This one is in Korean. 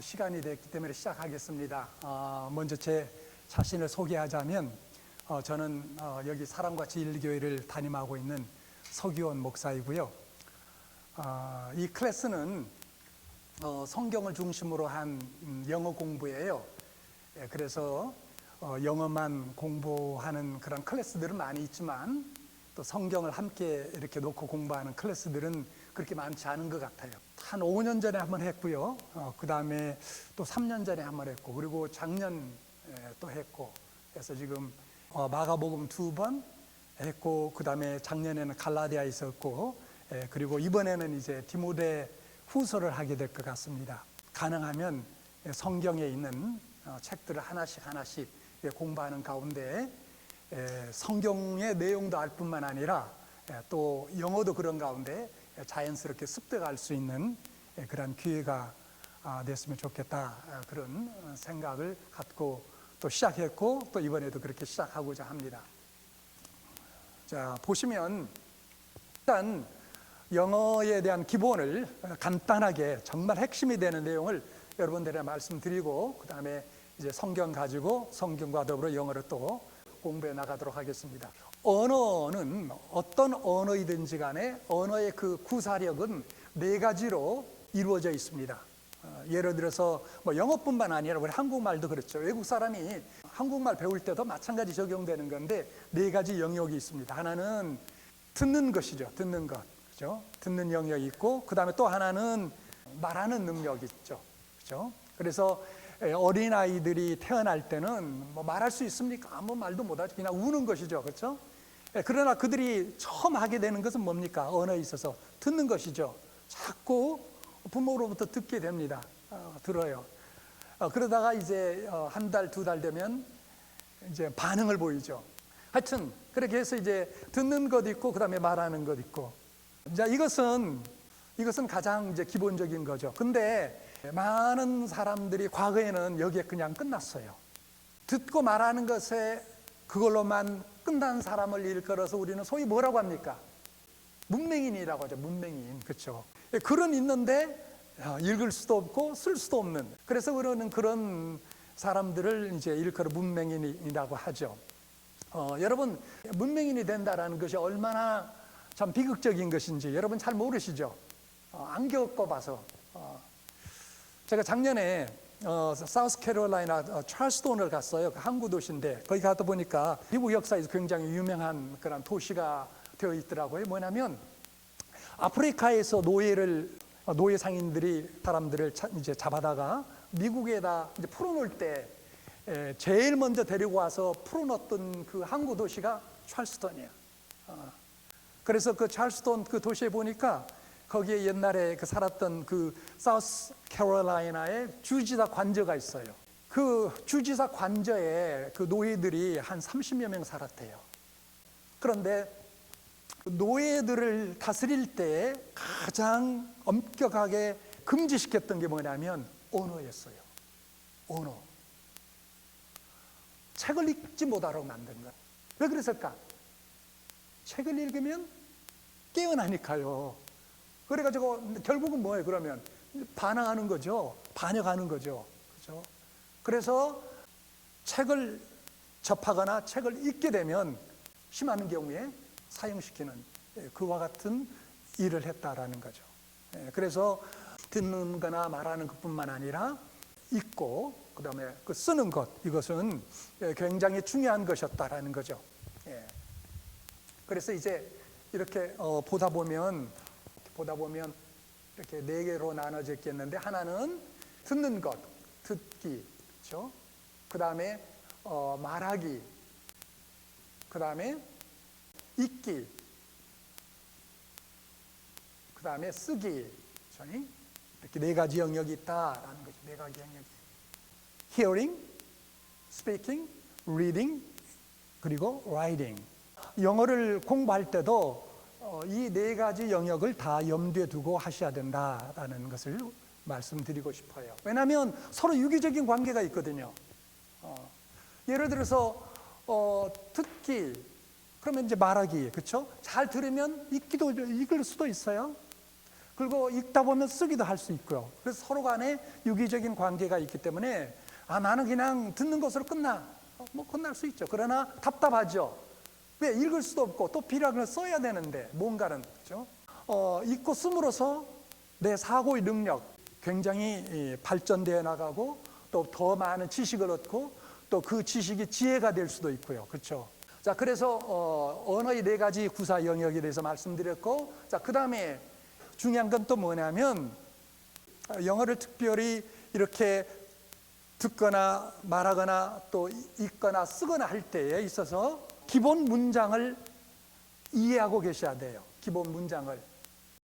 시간이 됐기 때문에 시작하겠습니다. 먼저 제 자신을 소개하자면 저는 여기 사랑과 진리교회를 담임하고 있는 서기원 목사이고요. 이 클래스는 성경을 중심으로 한 영어 공부예요. 그래서 영어만 공부하는 그런 클래스들은 많이 있지만 또 성경을 함께 이렇게 놓고 공부하는 클래스들은 그렇게 많지 않은 것 같아요. 한 5년 전에 한번 했고요. 그 다음에 또 3년 전에 한번 했고, 그리고 작년 또 했고, 그래서 지금 마가복음 2번 했고, 그 다음에 작년에는 갈라디아 있었고, 그리고 이번에는 이제 디모데 후서를 하게 될 것 같습니다. 가능하면 성경에 있는 책들을 하나씩 공부하는 가운데 성경의 내용도 알 뿐만 아니라 또 영어도 그런 가운데 자연스럽게 습득할 수 있는 그런 기회가 됐으면 좋겠다, 그런 생각을 갖고 또 시작했고, 또 이번에도 그렇게 시작하고자 합니다. 자, 보시면 일단 영어에 대한 기본을 간단하게 정말 핵심이 되는 내용을 여러분들에게 말씀드리고, 그 다음에 이제 성경 가지고 성경과 더불어 영어를 또 공부해 나가도록 하겠습니다. 언어는 어떤 언어이든지 간에 언어의 그 구사력은 4가지로 이루어져 있습니다. 예를 들어서 뭐 영어뿐만 아니라 우리 한국말도 그렇죠. 외국 사람이 한국말 배울 때도 마찬가지 적용되는 건데 4가지 영역이 있습니다. 하나는 듣는 것이죠. 듣는 것. 그죠? 듣는 영역이 있고, 그 다음에 또 하나는 말하는 능력이 있죠. 그죠? 그래서 어린아이들이 태어날 때는 뭐 말할 수 있습니까? 아무 말도 못하죠. 그냥 우는 것이죠. 그렇죠? 그러나 그들이 처음 하게 되는 것은 뭡니까? 언어에 있어서 듣는 것이죠. 자꾸 부모로부터 듣게 됩니다. 들어요. 그러다가 이제 한 달, 2달 되면 이제 반응을 보이죠. 하여튼 그렇게 해서 이제 듣는 것 있고, 그 다음에 말하는 것 있고. 자, 이것은 가장 이제 기본적인 거죠. 근데 많은 사람들이 과거에는 여기에 그냥 끝났어요. 듣고 말하는 것에 그걸로만 끝난 사람을 일컬어서 우리는 소위 뭐라고 합니까? 문맹인이라고 하죠. 문맹인. 그렇죠. 글은 있는데 읽을 수도 없고 쓸 수도 없는, 그래서 그런 사람들을 이제 일컬어 문맹인이라고 하죠. 여러분, 문맹인이 된다라는 것이 얼마나 참 비극적인 것인지 여러분 잘 모르시죠? 안 겪어봐서. 제가 작년에 사우스캐롤라이나 찰스톤을 갔어요. 항구 도시인데 거기 가다 보니까 미국 역사에서 굉장히 유명한 그런 도시가 되어 있더라고요. 뭐냐면 아프리카에서 노예 상인들이 사람들을 이제 잡아다가 미국에다 이제 풀어놓을 때 제일 먼저 데리고 와서 풀어놓았던 그 항구 도시가 찰스톤이에요. 그래서 그 찰스톤 그 도시에 보니까 거기에 옛날에 살았던 그 사우스 캐롤라이나의 주지사 관저가 있어요. 그 주지사 관저에 그 노예들이 한 30여 명 살았대요. 그런데 노예들을 다스릴 때 가장 엄격하게 금지시켰던 게 뭐냐면 언어였어요. 언어. 책을 읽지 못하도록 만든 것. 왜 그랬을까? 책을 읽으면 깨어나니까요. 그래가지고 결국은 뭐예요? 그러면 반항하는 거죠. 반역하는 거죠. 그렇죠? 그래서 책을 접하거나 책을 읽게 되면 심한 경우에 사형시키는 그와 같은 일을 했다라는 거죠. 그래서 듣는 거나 말하는 것뿐만 아니라 읽고 그 다음에 그 쓰는 것, 이것은 굉장히 중요한 것이었다라는 거죠. 그래서 이제 이렇게 보다 보면 이렇게 4개로 나눠져 있겠는데, 하나는 듣는 것, 듣기, 그렇죠? 그 다음에 말하기, 그 다음에 읽기, 그 다음에 쓰기, 그렇죠? 이렇게 4가지 영역이 있다라는 거죠. 4가지 영역이. Hearing, speaking, reading, 그리고 writing. 영어를 공부할 때도 이 4가지 영역을 다 염두에 두고 하셔야 된다라는 것을 말씀드리고 싶어요. 왜냐하면 서로 유기적인 관계가 있거든요. 예를 들어서 듣기, 그러면 이제 말하기, 그렇죠? 잘 들으면 읽을 수도 있어요. 그리고 읽다 보면 쓰기도 할 수 있고요. 그래서 서로 간에 유기적인 관계가 있기 때문에 나는 그냥 듣는 것으로 뭐 끝날 수 있죠. 그러나 답답하죠. 왜? 읽을 수도 없고 또 필요한 걸 써야 되는데 뭔가는, 그렇죠? 읽고 씀으로써 내 사고의 능력 굉장히 발전되어 나가고 또 더 많은 지식을 얻고 또 그 지식이 지혜가 될 수도 있고요. 그렇죠? 자, 그래서 언어의 4가지 구사 영역에 대해서 말씀드렸고, 자, 그 다음에 중요한 건 또 뭐냐면 영어를 특별히 이렇게 듣거나 말하거나 또 읽거나 쓰거나 할 때에 있어서 기본 문장을 이해하고 계셔야 돼요. 기본 문장을.